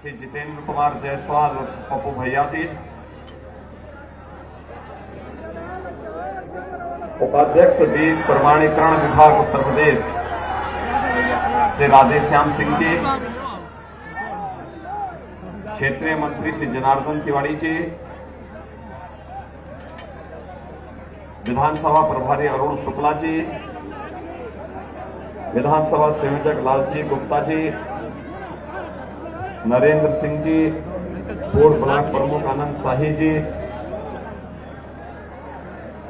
श्री जितेंद्र कुमार जायसवाल पप्पू भैया जी, उपाध्यक्ष बीज प्रमाणीकरण विभाग उत्तर प्रदेश श्री राधेश्याम सिंह जी, क्षेत्रीय मंत्री श्री जनार्दन तिवारी जी, विधानसभा प्रभारी अरुण शुक्ला जी, विधानसभा संयोजक लालजी गुप्ता जी, नरेंद्र सिंह जी, पूर्व ब्लॉक प्रमुख आनंद शाही जी,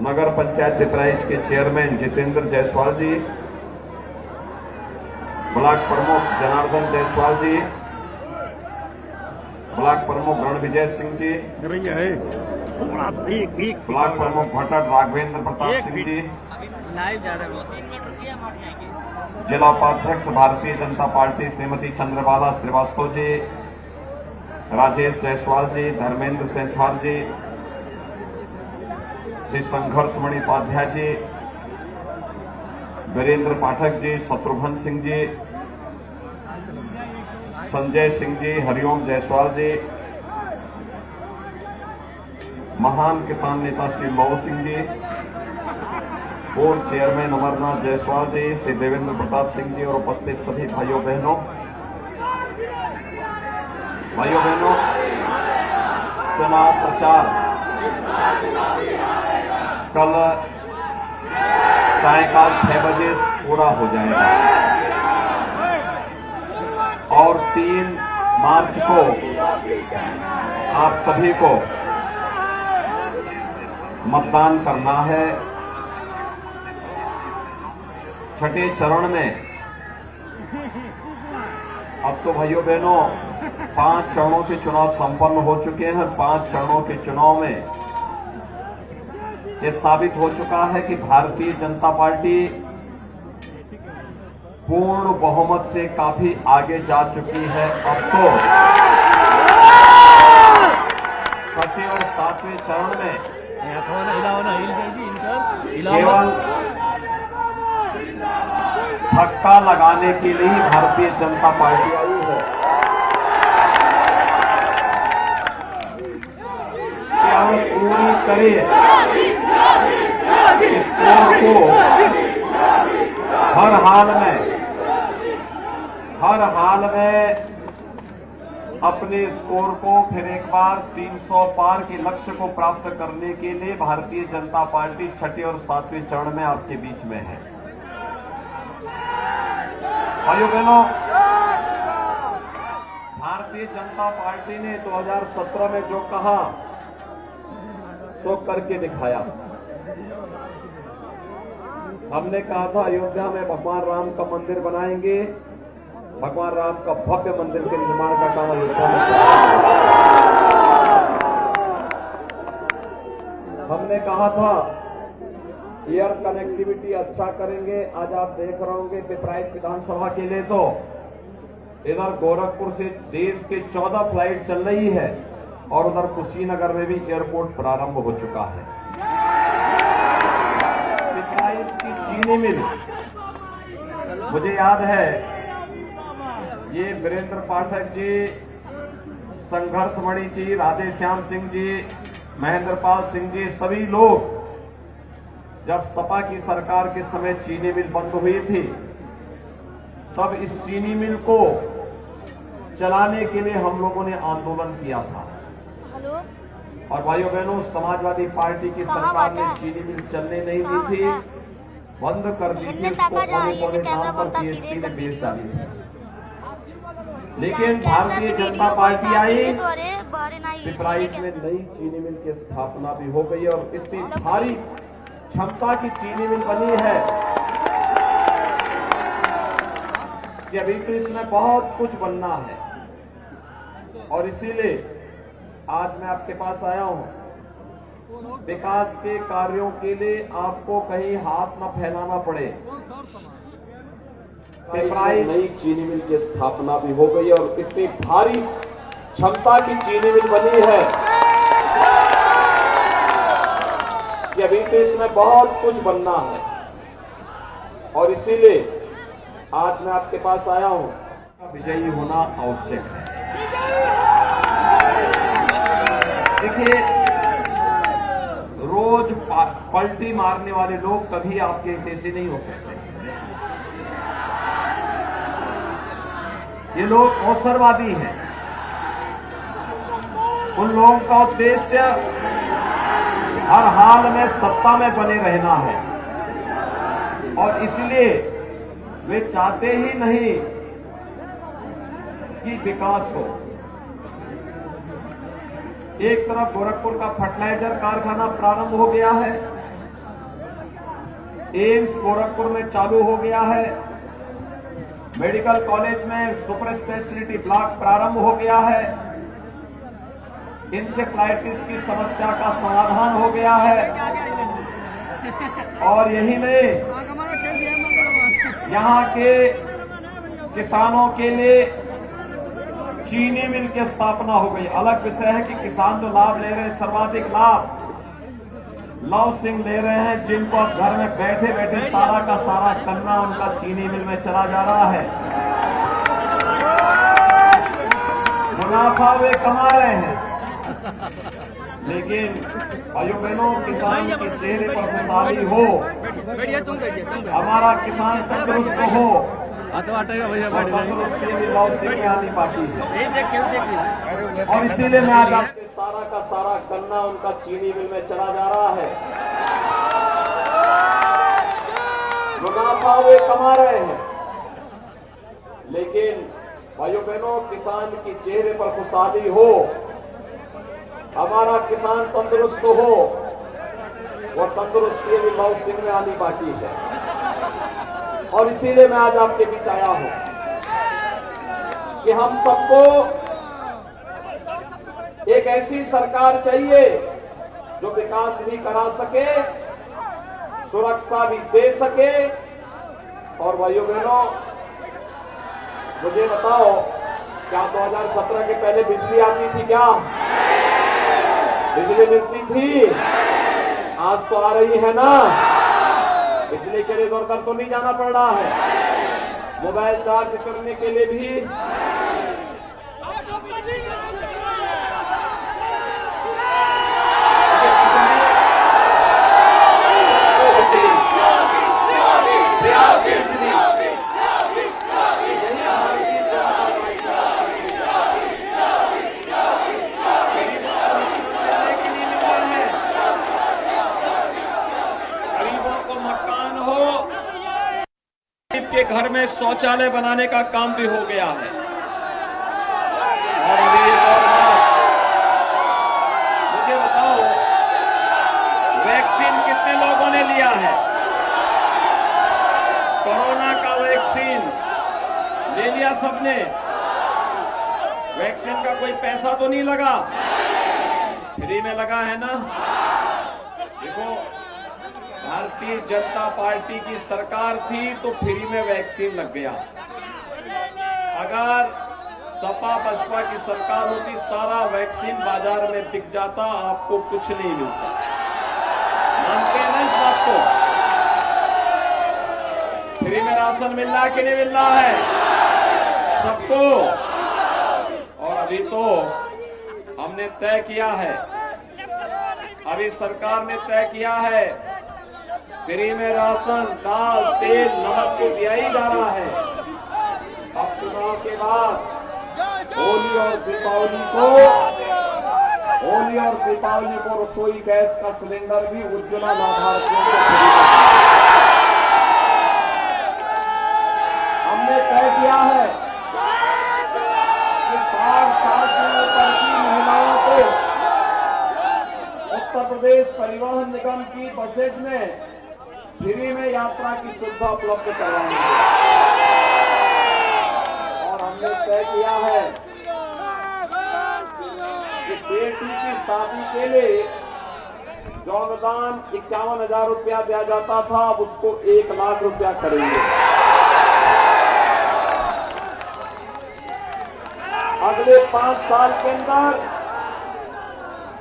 नगर पंचायत पिपराइच के चेयरमैन जितेंद्र जायसवाल जी, ब्लॉक प्रमुख जनार्दन जायसवाल जी, ब्लॉक प्रमुख रणविजय सिंह जी, ब्लॉक प्रमुख भट्ट राघवेंद्र प्रताप सिंह जी, जिला उपाध्यक्ष भारतीय जनता पार्टी श्रीमती चंद्रबाला श्रीवास्तव जी, राजेश जायसवाल जी, धर्मेंद्र सेंथवाल जी, श्री संघर्षमणि उपाध्याय जी, वीरेंद्र पाठक जी, शत्रुघ्न सिंह जी, संजय सिंह जी, हरिओम जायसवाल जी, महान किसान नेता श्री मऊ सिंह जी, बोर्ड चेयरमैन अमरनाथ जायसवाल जी, श्री देवेंद्र प्रताप सिंह जी और उपस्थित सभी भाइयों बहनों, चुनाव प्रचार कल सायंकाल 6 बजे पूरा हो जाएगा और 3 मार्च को आप सभी को मतदान करना है। छठे चरण में अब तो भाइयों बहनों 5 चरणों के चुनाव संपन्न हो चुके हैं। 5 चरणों के चुनाव में यह साबित हो चुका है कि भारतीय जनता पार्टी पूर्ण बहुमत से काफी आगे जा चुकी है। अब तो 6वें और 7वें चरण में केवल छक्का लगाने के लिए ही भारतीय जनता पार्टी आई है। केवल पूरी तरह स्कोर को हर हाल में अपने स्कोर को फिर एक बार 300 पार के लक्ष्य को प्राप्त करने के लिए भारतीय जनता पार्टी 6ठे और 7वें चरण में आपके बीच में है। भाइयों बहनों, भारतीय जनता पार्टी ने 2017 में जो कहा सो करके दिखाया। हमने कहा था अयोध्या में भगवान राम का मंदिर बनाएंगे, भगवान राम का भव्य मंदिर के निर्माण का काम अयोध्या में हमने कहा था एयर कनेक्टिविटी अच्छा करेंगे। आज आप देख रहे होंगे पिपराइच विधानसभा के लिए तो इधर गोरखपुर से देश के 14 फ्लाइट चल रही है और उधर कुशीनगर में भी एयरपोर्ट प्रारंभ हो चुका है। पिपराइच की चीनी मिल, मुझे याद है ये वीरेंद्र पाठक जी, संघर्षमणि जी, राधेश्याम सिंह जी, महेंद्रपाल सिंह जी, सभी लोग जब सपा की सरकार के समय चीनी मिल बंद हुई थी तब इस चीनी मिल को चलाने के लिए हम लोगों ने आंदोलन किया था। और भाइयों बहनों, समाजवादी पार्टी की सरकार ने चीनी मिल चलने नहीं दी थी, बंद कर दी थी। उसको पौने नाम पर पीएससी ने बेच डाली थी। लेकिन भारतीय जनता पार्टी आई, पिपराइच में नई चीनी मिल की स्थापना भी हो गई और इतनी भारी क्षमता की चीनी मिल बनी है कि अभी तो इसमें बहुत कुछ बनना है। और इसीलिए आज मैं आपके पास आया हूं। विकास के कार्यों के लिए आपको कहीं हाथ न फैलाना पड़े। पिपराइच नई चीनी मिल की स्थापना भी हो गई और इतनी भारी क्षमता की चीनी मिल बनी है कि अभी तो इसमें बहुत कुछ बनना है। और इसीलिए आज मैं आपके पास आया हूं। विजयी होना आवश्यक है। देखिए, रोज पलटी मारने वाले लोग कभी आपके हितैषी नहीं हो सकते। ये लोग अवसरवादी हैं। उन लोगों का उद्देश्य हर हाल में सत्ता में बने रहना है और इसलिए वे चाहते ही नहीं कि विकास हो। एक तरफ गोरखपुर का फर्टिलाइजर कारखाना प्रारंभ हो गया है, एम्स गोरखपुर में चालू हो गया है, मेडिकल कॉलेज में सुपर स्पेशलिटी ब्लॉक प्रारंभ हो गया है, इंसेफ्लाइटिस की समस्या का समाधान हो गया है और यही नहीं, यहां के किसानों के लिए चीनी मिल की स्थापना हो गई। अलग विषय है कि किसान जो लाभ ले रहे हैं, सर्वाधिक लाभ लव सिंह ले रहे हैं, जिनको अब घर में बैठे बैठे सारा का सारा गन्ना उनका चीनी मिल में चला जा रहा है। मुनाफा वे कमा रहे हैं, लेकिन भाइयों बहनों, किसान के चेहरे पर खुशहाली हो, हमारा किसान तंदुरुस्त हो, तंदुरुस्ती भी लव सिंह में आनी बाकी है और इसीलिए मैं आज आपके सारा का सारा गन्ना उनका चीनी मिल में चला जा रहा है। मुनाफा वे कमा रहे हैं, लेकिन भाइयों बहनों, किसान के चेहरे पर खुशहाली हो, हमारा किसान तंदुरुस्त हो, वो तंदुरुस्ती भी लव सिंह में आनी बाकी है और इसीलिए मैं आज आपके बीच आया हूं कि हम सबको एक ऐसी सरकार चाहिए जो विकास भी करा सके, सुरक्षा भी दे सके। और भाइयों बहनों, मुझे बताओ, क्या 2017 के पहले बिजली आती थी? क्या बिजली मिलती थी? आज तो आ रही है ना। बिजली के लिए दौड़ कर तो नहीं जाना पड़ रहा है, मोबाइल चार्ज करने के लिए भी के घर में शौचालय बनाने का काम भी हो गया है। और अभी एक और बात, मुझे बताओ, वैक्सीन कितने लोगों ने लिया है? कोरोना का वैक्सीन ले लिया सबने? वैक्सीन का कोई पैसा तो नहीं लगा, फ्री में लगा है ना। देखो, भारतीय जनता पार्टी की सरकार थी तो फ्री में वैक्सीन लग गया। अगर सपा बसपा की सरकार होती, सारा वैक्सीन बाजार में बिक जाता, आपको कुछ नहीं मिलता। मानते हैं ना इस बात को? फ्री में राशन मिल रहा है कि नहीं मिल रहा है सबको? और अभी तो हमने तय किया है, अभी सरकार ने तय किया है, फ्री में राशन, दाल, तेल, नमक को दिया ही जा रहा है। अब चुनाव के बाद होली और दीपावली को रसोई गैस का सिलेंडर भी उज्ज्वला लाभार्थियों को हमने तय किया है कि 60 साल से ऊपर की महिलाओं को उत्तर प्रदेश परिवहन निगम की बसेज में फ्री में यात्रा की सुविधा उपलब्ध करवाएंगे। और हमने तय किया है कि बेटी की शादी के लिए जो अनुदान 51,000 रुपया दिया जाता था, अब उसको 1 लाख रुपया करेंगे। अगले 5 साल के अंदर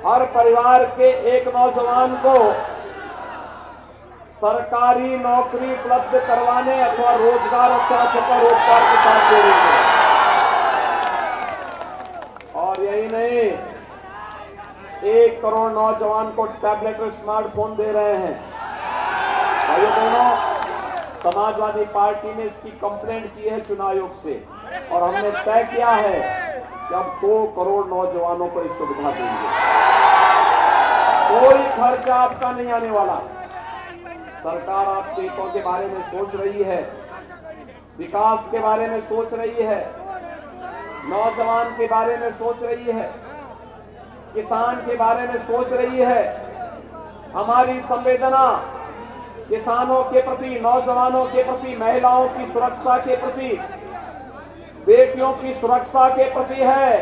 हर परिवार के एक नौजवान को सरकारी नौकरी उपलब्ध करवाने अथवा रोजगार अथवा रोजगार के साथ जोड़ेंगे। करोड़ नौजवान को टैबलेट और स्मार्टफोन दे रहे हैं। भाइयों बहनों, समाजवादी पार्टी ने इसकी कंप्लेंट की है चुनाव आयोग से और हमने तय किया है कि अब 2 करोड़ नौजवानों को इस सुविधा देंगे। कोई खर्चा आपका नहीं आने वाला। सरकार आपके हितों के बारे में सोच रही है, विकास के बारे में सोच रही है, नौजवान के बारे में सोच रही है, किसान के बारे में सोच रही है। हमारी संवेदना किसानों के प्रति, नौजवानों के प्रति, महिलाओं की सुरक्षा के प्रति, बेटियों की सुरक्षा के प्रति है।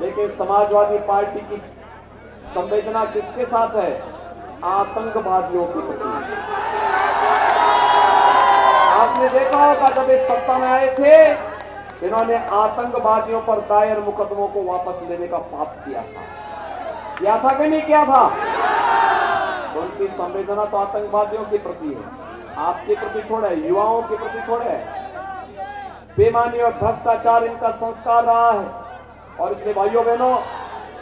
लेकिन समाजवादी पार्टी की संवेदना किसके साथ है? आतंकवादियों के प्रति। आपने देखा होगा जब इस सत्ता में आए थे, इन्होंने आतंकवादियों पर दायर मुकदमों को वापस लेने का पाप किया था कि नहीं किया था? तो उनकी संवेदना तो आतंकवादियों के प्रति है, आपके प्रति थोड़ा है, युवाओं के प्रति थोड़ा है। बेईमानी और भ्रष्टाचार इनका संस्कार रहा है और इसलिए भाइयों बहनों,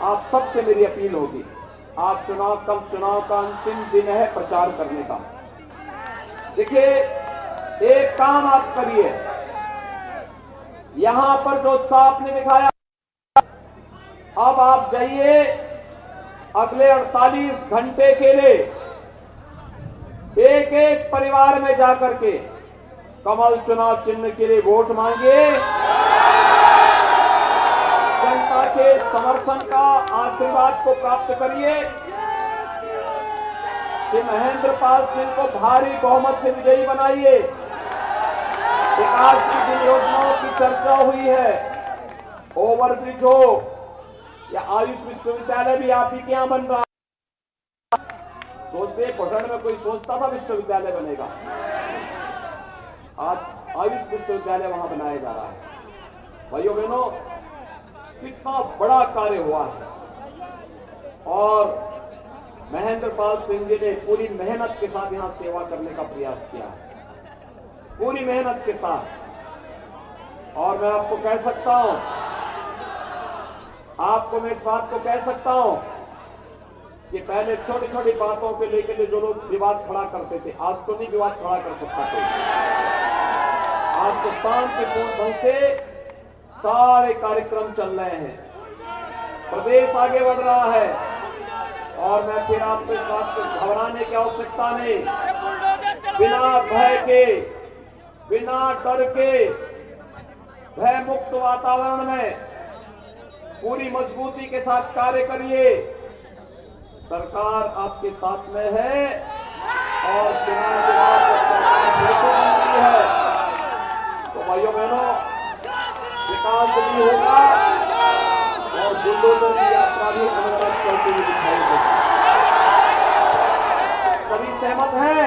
आप सबसे मेरी अपील होगी, आप चुनाव का अंतिम दिन है प्रचार करने का। देखिए, एक काम आप करिए, यहां पर जो उत्साह आपने दिखाया, अब आप जाइए अगले 48 घंटे के लिए एक एक परिवार में जाकर के कमल चुनाव चिन्ह के लिए वोट मांगिए। जनता के समर्थन का आशीर्वाद को प्राप्त करिए। श्री महेंद्र पाल सिंह को भारी बहुमत से विजयी बनाइए। विकास की जिन योजनाओं की चर्चा हुई है, ओवरब्रिज हो या आयुष विश्वविद्यालय भी आप ही के यहां बन रहा है। सोचते पटन में कोई सोचता था विश्वविद्यालय बनेगा, आज आयुष विश्वविद्यालय वहां बनाया जा रहा है। भाइयों बहनों, कितना बड़ा कार्य हुआ है और महेंद्र पाल सिंह जी ने पूरी मेहनत के साथ यहां सेवा करने का प्रयास किया है, पूरी मेहनत के साथ। और मैं आपको कह सकता हूं, आपको मैं इस बात को कह सकता हूं कि पहले छोटी छोटी बातों के लेकर जो लोग विवाद खड़ा करते थे, आज तो नहीं विवाद खड़ा कर सकता कोई। आज तो शांतिपूर्ण ढंग से सारे कार्यक्रम चल रहे हैं, प्रदेश आगे बढ़ रहा है और मैं फिर आपको इस बात को घबराने की आवश्यकता नहीं, बिना भय के, बिना डर के, भय मुक्त वातावरण में पूरी मजबूती के साथ कार्य करिए। सरकार आपके साथ में है और चुनाव के बाद सरकार है तो भाइयों बहनों, विकास भी होगा और बुलडोजर की यात्रा भी अनवरत चलती हुई दिखाई देगी। सभी सहमत हैं?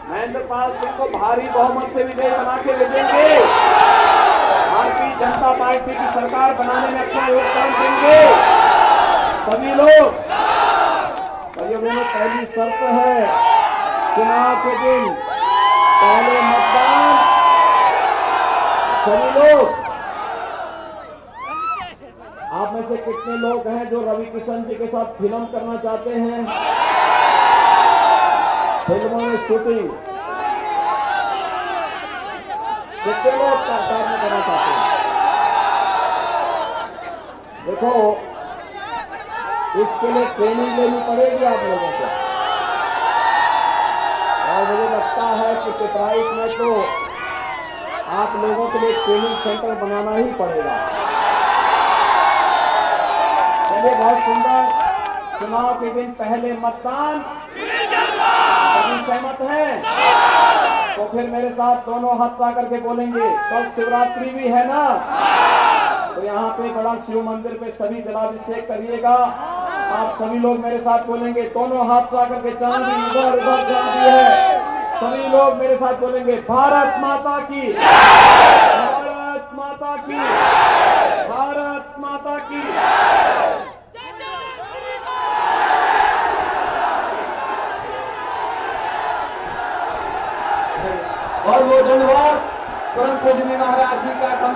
महेंद्र पाल सिंह को भारी बहुमत से विजयी बना के भेजेंगे, भारतीय जनता पार्टी की सरकार बनाने में अपना योगदान देंगे सभी लोग। पहली शर्त है, चुनाव के दिन पहले मतदान सभी लोग। आप में से कितने लोग हैं जो रवि किशन जी के साथ फिल्म करना चाहते हैं? फिल्मों में शूटिंग कितने लोग सरकार में करना चाहते हैं? देखो, इसके लिए ट्रेनिंग लेनी पड़ेगी आप लोगों को और मुझे लगता है कि पिपराइच में तो आप लोगों के लिए ट्रेनिंग सेंटर बनाना ही पड़ेगा। चलिए, बहुत सुंदर। चुनाव के दिन पहले मतदान, सभी सहमत हैं? तो फिर मेरे साथ दोनों हाथ पा करके बोलेंगे। कल शिवरात्रि भी है ना, तो यहाँ पे बड़ा शिव मंदिर पे सभी जलाभिषेक करिएगा। आप सभी लोग मेरे साथ बोलेंगे, दोनों हाथ पा करके, चांदी इधर उधर चांदी है, सभी लोग मेरे साथ बोलेंगे, भारत माता की, भारत माता की, भारत माता की। और वो धन्यवाद परम पूजनीय महाराज जी का कम